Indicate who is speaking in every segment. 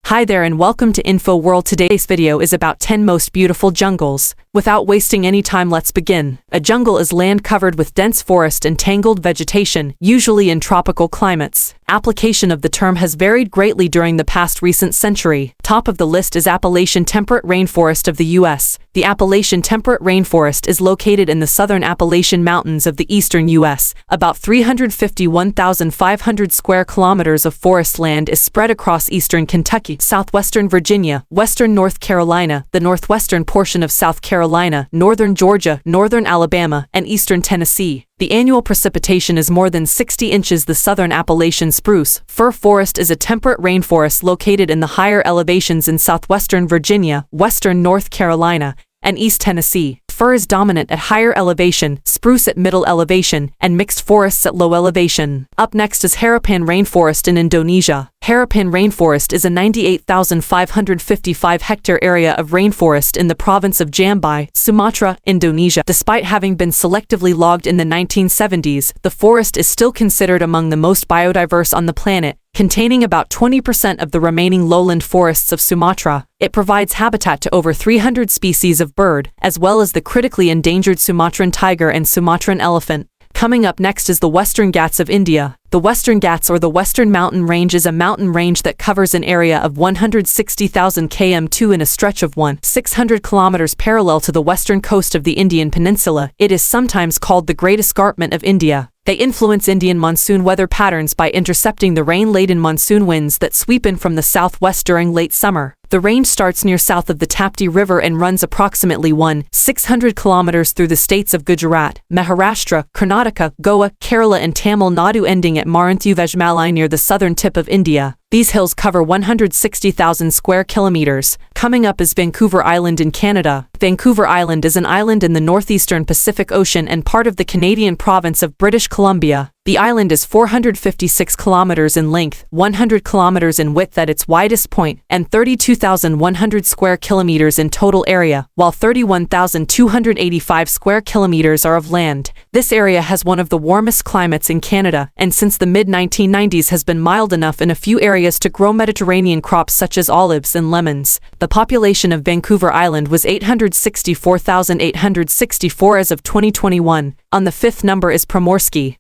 Speaker 1: Hi there and welcome to Info World. Today's video is about 10 most beautiful jungles. Without wasting any time, let's begin. A jungle is land covered with dense forest and tangled vegetation, usually in tropical climates. Application of the term has varied greatly during the past recent century. Top of the list is Appalachian Temperate Rainforest of the U.S. The Appalachian Temperate Rainforest is located in the southern Appalachian Mountains of the eastern U.S. About 351,500 square kilometers of forest land is spread across eastern Kentucky, southwestern Virginia, western North Carolina, the northwestern portion of South Carolina, northern Georgia, northern Alabama, and eastern Tennessee. The annual precipitation is more than 60 inches. The southern Appalachian spruce fir forest is a temperate rainforest located in the higher elevations in southwestern Virginia, western North Carolina, and East Tennessee. Fir is dominant at higher elevation, spruce at middle elevation, and mixed forests at low elevation. Up next is Harapan Rainforest in Indonesia. Harapan Rainforest is a 98,555-hectare area of rainforest in the province of Jambi, Sumatra, Indonesia. Despite having been selectively logged in the 1970s, the forest is still considered among the most biodiverse on the planet, containing about 20% of the remaining lowland forests of Sumatra. It provides habitat to over 300 species of bird, as well as the critically endangered Sumatran tiger and Sumatran elephant. Coming up next is the Western Ghats of India. The Western Ghats, or the Western Mountain Range, is a mountain range that covers an area of 160,000 km2 in a stretch of 600 kilometers parallel to the western coast of the Indian Peninsula. It is sometimes called the Great Escarpment of India. They influence Indian monsoon weather patterns by intercepting the rain-laden monsoon winds that sweep in from the southwest during late summer. The range starts near south of the Daintree River and runs approximately 600 kilometers through the states of Gujarat, Maharashtra, Karnataka, Goa, Kerala and Tamil Nadu, ending at Marunthu-Vejmalai near the southern tip of India. These hills cover 160,000 square kilometers. Coming up is Vancouver Island in Canada. Vancouver Island is an island in the northeastern Pacific Ocean and part of the Canadian province of British Columbia. The island is 456 kilometers in length, 100 kilometers in width at its widest point, and 32,100 square kilometers in total area, while 31,285 square kilometers are of land. This area has one of the warmest climates in Canada, and since the mid-1990s has been mild enough in a few areas to grow Mediterranean crops such as olives and lemons. The population of Vancouver Island was 864,864 as of 2021. On the fifth number is Primorsky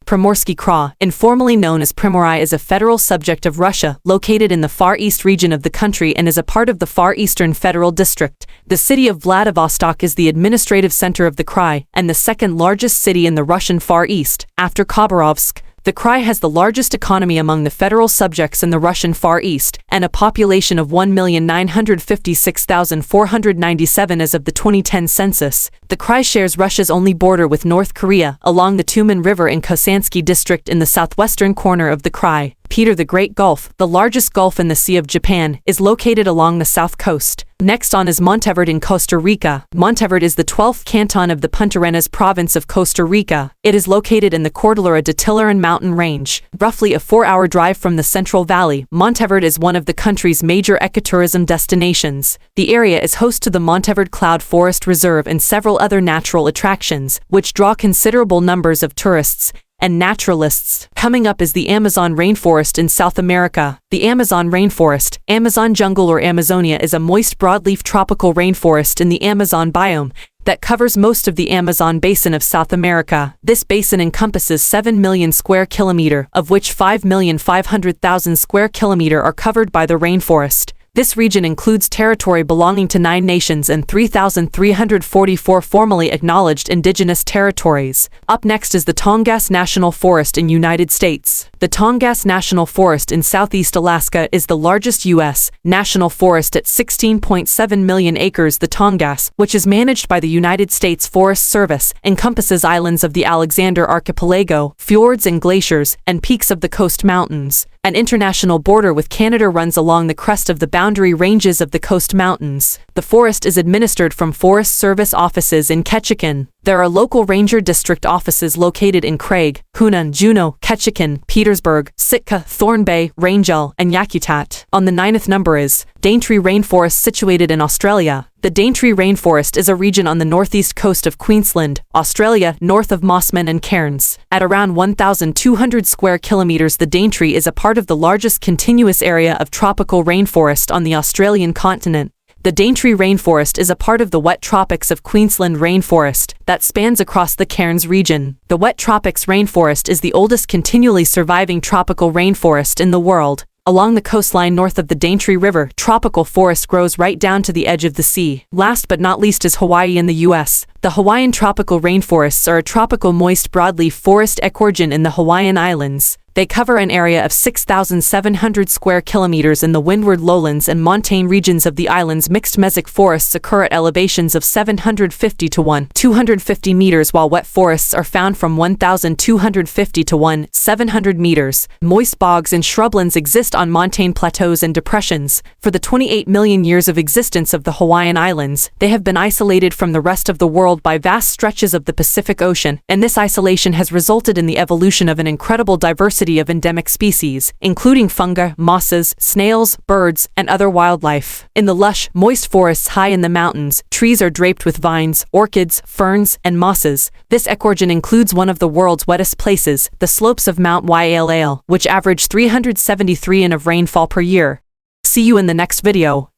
Speaker 1: Kra, informally known as Primorai, is a federal subject of Russia, located in the Far East region of the country and is a part of the Far Eastern Federal District. The city of Vladivostok is the administrative center of the Krai, and the second largest city in the Russian Far East, after Khabarovsk. The Krai has the largest economy among the federal subjects in the Russian Far East, and a population of 1,956,497 as of the 2010 census. The Krai shares Russia's only border with North Korea, along the Tumen River in Kosansky district in the southwestern corner of the Krai. Peter the Great Gulf, the largest gulf in the Sea of Japan, is located along the south coast. Next on is Monteverde in Costa Rica. Monteverde is the 12th canton of the Punta Arenas province of Costa Rica. It is located in the Cordillera de Tiburon mountain range. Roughly a 4-hour drive from the Central Valley, Monteverde is one of the country's major ecotourism destinations. The area is host to the Monteverde Cloud Forest Reserve and several other natural attractions, which draw considerable numbers of tourists and naturalists. Coming up is the Amazon rainforest in South America. The Amazon rainforest, Amazon jungle or Amazonia, is a moist broadleaf tropical rainforest in the Amazon biome that covers most of the Amazon basin of South America. This basin encompasses 7 million square kilometers, of which 5,500,000 square kilometers are covered by the rainforest. This region includes territory belonging to 9 nations and 3,344 formally acknowledged indigenous territories. Up next is the Tongass National Forest in United States. The Tongass National Forest in southeast Alaska is the largest U.S. national forest at 16.7 million acres. The Tongass, which is managed by the United States Forest Service, encompasses islands of the Alexander Archipelago, fjords and glaciers, and peaks of the coast mountains. An international border with Canada runs along the crest of the boundary ranges of the coast mountains. The The forest is administered from Forest Service offices in Ketchikan. There are local ranger district offices located in Craig, Hunan, Juneau, Ketchikan, Petersburg, Sitka, Thorn Bay, Rangel, and Yakutat. On the 9th number is Daintree Rainforest, situated in Australia. The Daintree Rainforest is a region on the northeast coast of Queensland, Australia, north of Mossman and Cairns. At around 1,200 square kilometers, the Daintree is a part of the largest continuous area of tropical rainforest on the Australian continent. The Daintree Rainforest is a part of the wet tropics of Queensland rainforest that spans across the Cairns region. The wet tropics rainforest is the oldest continually surviving tropical rainforest in the world. Along the coastline north of the Daintree River, tropical forest grows right down to the edge of the sea. Last but not least is Hawaii in the U.S. The Hawaiian tropical rainforests are a tropical moist broadleaf forest ecoregion in the Hawaiian Islands. They cover an area of 6,700 square kilometers in the windward lowlands and montane regions of the island's. Mixed mesic forests occur at elevations of 750 to 1,250 meters, while wet forests are found from 1,250 to 1,700 meters. Moist bogs and shrublands exist on montane plateaus and depressions. For the 28 million years of existence of the Hawaiian Islands, they have been isolated from the rest of the world by vast stretches of the Pacific Ocean, and this isolation has resulted in the evolution of an incredible diversity of endemic species, including fungi, mosses, snails, birds, and other wildlife. In the lush, moist forests high in the mountains, trees are draped with vines, orchids, ferns, and mosses. This ecoregion includes one of the world's wettest places, the slopes of Mount Yalal, which average 373 in of rainfall per year. See you in the next video.